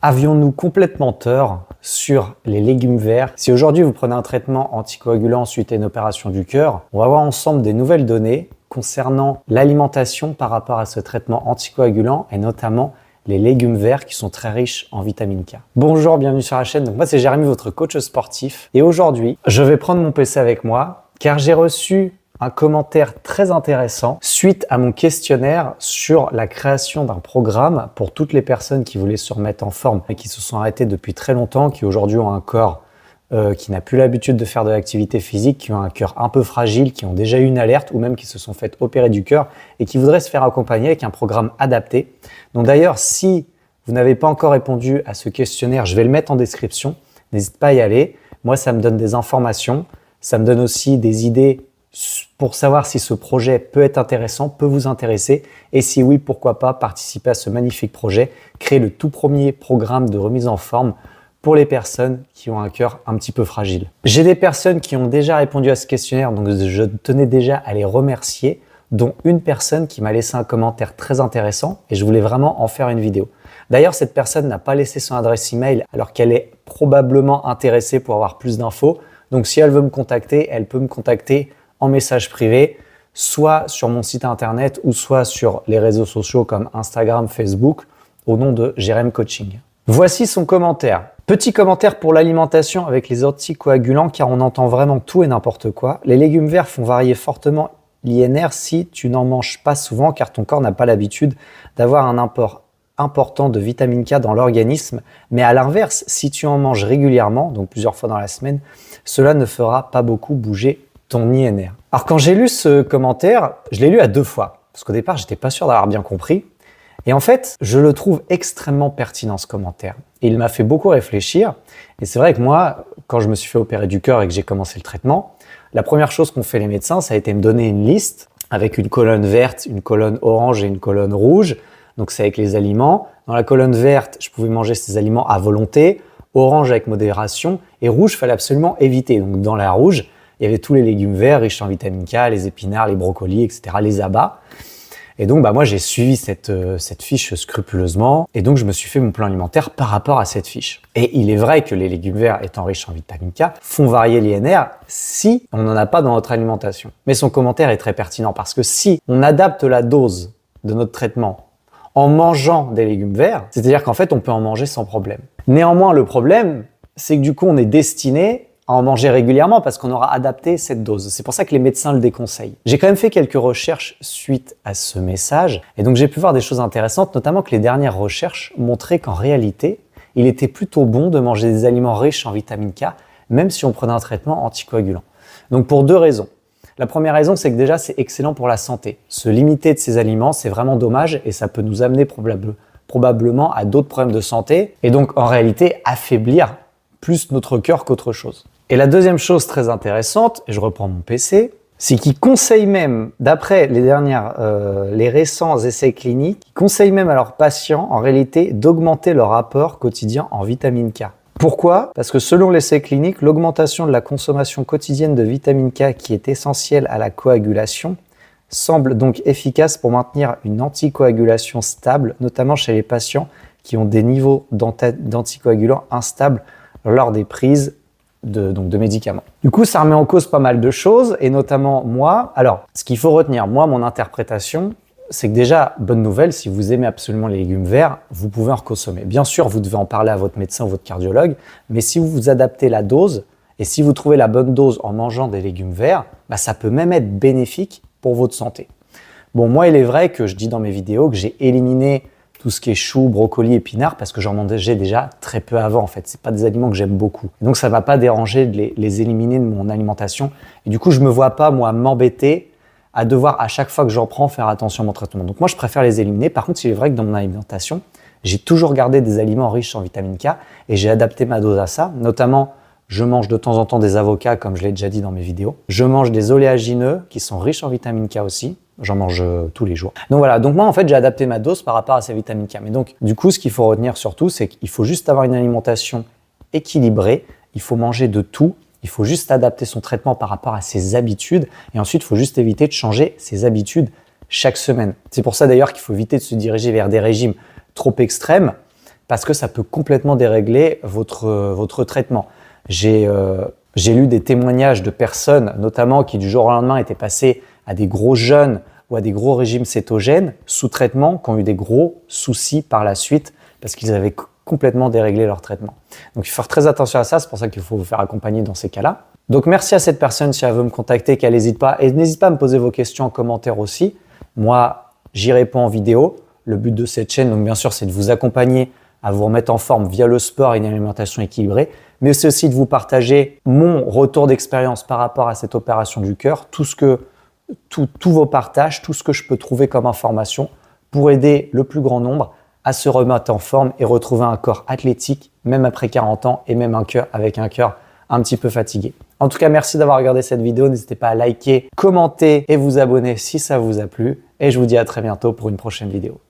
Avions-nous complètement tort sur les légumes verts? Si aujourd'hui vous prenez un traitement anticoagulant suite à une opération du cœur, on va voir ensemble des nouvelles données concernant l'alimentation par rapport à ce traitement anticoagulant et notamment les légumes verts qui sont très riches en vitamine K. Bonjour, bienvenue sur la chaîne. Donc moi c'est Jérémy, votre coach sportif, et aujourd'hui je vais prendre mon PC avec moi car j'ai reçu un commentaire très intéressant suite à mon questionnaire sur la création d'un programme pour toutes les personnes qui voulaient se remettre en forme et qui se sont arrêtées depuis très longtemps, qui aujourd'hui ont un corps qui n'a plus l'habitude de faire de l'activité physique, qui ont un cœur un peu fragile, qui ont déjà eu une alerte ou même qui se sont fait opérer du cœur et qui voudraient se faire accompagner avec un programme adapté. Donc d'ailleurs, si vous n'avez pas encore répondu à ce questionnaire, je vais le mettre en description. N'hésite pas à y aller. Moi, ça me donne des informations. Ça me donne aussi des idées pour savoir si ce projet peut être intéressant, peut vous intéresser, et si oui, pourquoi pas participer à ce magnifique projet, créer le tout premier programme de remise en forme pour les personnes qui ont un cœur un petit peu fragile. J'ai des personnes qui ont déjà répondu à ce questionnaire, donc je tenais déjà à les remercier, dont une personne qui m'a laissé un commentaire très intéressant, et je voulais vraiment en faire une vidéo. D'ailleurs, cette personne n'a pas laissé son adresse email alors qu'elle est probablement intéressée pour avoir plus d'infos, donc si elle veut me contacter, elle peut me contacter en message privé, soit sur mon site internet ou soit sur les réseaux sociaux comme Instagram, Facebook, au nom de Jérém Coaching. Voici son commentaire. Petit commentaire pour l'alimentation avec les anticoagulants car on entend vraiment tout et n'importe quoi. Les légumes verts font varier fortement l'INR si tu n'en manges pas souvent car ton corps n'a pas l'habitude d'avoir un apport important de vitamine K dans l'organisme. Mais à l'inverse, si tu en manges régulièrement, donc plusieurs fois dans la semaine, cela ne fera pas beaucoup bouger ton INR. Alors quand j'ai lu ce commentaire, je l'ai lu à 2 fois, parce qu'au départ, j'étais pas sûr d'avoir bien compris. Et en fait, je le trouve extrêmement pertinent ce commentaire. Et il m'a fait beaucoup réfléchir. Et c'est vrai que moi, quand je me suis fait opérer du cœur et que j'ai commencé le traitement, la première chose qu'ont fait les médecins, ça a été me donner une liste avec une colonne verte, une colonne orange et une colonne rouge. Donc c'est avec les aliments. Dans la colonne verte, je pouvais manger ces aliments à volonté. Orange avec modération. Et rouge, il fallait absolument éviter. Donc dans la rouge, il y avait tous les légumes verts riches en vitamine K, les épinards, les brocolis, etc., les abats. Et donc, moi, j'ai suivi cette fiche scrupuleusement. Et donc, je me suis fait mon plan alimentaire par rapport à cette fiche. Et il est vrai que les légumes verts étant riches en vitamine K font varier l'INR si on n'en a pas dans notre alimentation. Mais son commentaire est très pertinent parce que si on adapte la dose de notre traitement en mangeant des légumes verts, c'est-à-dire qu'en fait, on peut en manger sans problème. Néanmoins, le problème, c'est que du coup, on est destiné à en manger régulièrement parce qu'on aura adapté cette dose. C'est pour ça que les médecins le déconseillent. J'ai quand même fait quelques recherches suite à ce message et donc j'ai pu voir des choses intéressantes, notamment que les dernières recherches montraient qu'en réalité, il était plutôt bon de manger des aliments riches en vitamine K, même si on prenait un traitement anticoagulant. Donc pour 2 raisons. La première raison, c'est que déjà, c'est excellent pour la santé. Se limiter de ces aliments, c'est vraiment dommage et ça peut nous amener probablement à d'autres problèmes de santé et donc en réalité affaiblir plus notre cœur qu'autre chose. Et la deuxième chose très intéressante, et je reprends mon PC, c'est qu'ils conseillent même, d'après les récents essais cliniques, ils conseillent même à leurs patients, en réalité, d'augmenter leur apport quotidien en vitamine K. Pourquoi? Parce que selon l'essai clinique, l'augmentation de la consommation quotidienne de vitamine K, qui est essentielle à la coagulation, semble donc efficace pour maintenir une anticoagulation stable, notamment chez les patients qui ont des niveaux d'anticoagulants instables lors des prises de médicaments. Du coup, ça remet en cause pas mal de choses, et notamment moi. Alors, ce qu'il faut retenir, moi, mon interprétation, c'est que déjà, bonne nouvelle, si vous aimez absolument les légumes verts, vous pouvez en consommer. Bien sûr, vous devez en parler à votre médecin ou votre cardiologue, mais si vous adaptez la dose, et si vous trouvez la bonne dose en mangeant des légumes verts, ça peut même être bénéfique pour votre santé. Bon, moi, il est vrai que je dis dans mes vidéos que j'ai éliminé tout ce qui est choux, brocolis, épinards, parce que j'en mangeais déjà très peu avant, en fait. C'est pas des aliments que j'aime beaucoup. Et donc, ça m'a pas dérangé de les éliminer de mon alimentation. Et du coup, je me vois pas, moi, m'embêter à devoir, à chaque fois que j'en prends, faire attention à mon traitement. Donc, moi, je préfère les éliminer. Par contre, il est vrai que dans mon alimentation, j'ai toujours gardé des aliments riches en vitamine K et j'ai adapté ma dose à ça. Notamment, je mange de temps en temps des avocats, comme je l'ai déjà dit dans mes vidéos. Je mange des oléagineux qui sont riches en vitamine K aussi. J'en mange tous les jours. Donc voilà, donc moi en fait j'ai adapté ma dose par rapport à ces vitamines K. Mais donc du coup ce qu'il faut retenir surtout, c'est qu'il faut juste avoir une alimentation équilibrée, il faut manger de tout, il faut juste adapter son traitement par rapport à ses habitudes et ensuite il faut juste éviter de changer ses habitudes chaque semaine. C'est pour ça d'ailleurs qu'il faut éviter de se diriger vers des régimes trop extrêmes parce que ça peut complètement dérégler votre traitement. J'ai lu des témoignages de personnes, notamment qui du jour au lendemain étaient passées à des gros jeûnes ou à des gros régimes cétogènes sous traitement, qui ont eu des gros soucis par la suite parce qu'ils avaient complètement déréglé leur traitement. Donc il faut faire très attention à ça, c'est pour ça qu'il faut vous faire accompagner dans ces cas-là. Donc merci à cette personne si elle veut me contacter, qu'elle n'hésite pas. Et n'hésite pas à me poser vos questions en commentaire aussi. Moi, j'y réponds en vidéo. Le but de cette chaîne, donc bien sûr, c'est de vous accompagner à vous remettre en forme via le sport et une alimentation équilibrée, mais c'est aussi de vous partager mon retour d'expérience par rapport à cette opération du cœur, tous vos partages, tout ce que je peux trouver comme information pour aider le plus grand nombre à se remettre en forme et retrouver un corps athlétique, même après 40 ans, et même un cœur avec un cœur un petit peu fatigué. En tout cas, merci d'avoir regardé cette vidéo. N'hésitez pas à liker, commenter et vous abonner si ça vous a plu. Et je vous dis à très bientôt pour une prochaine vidéo.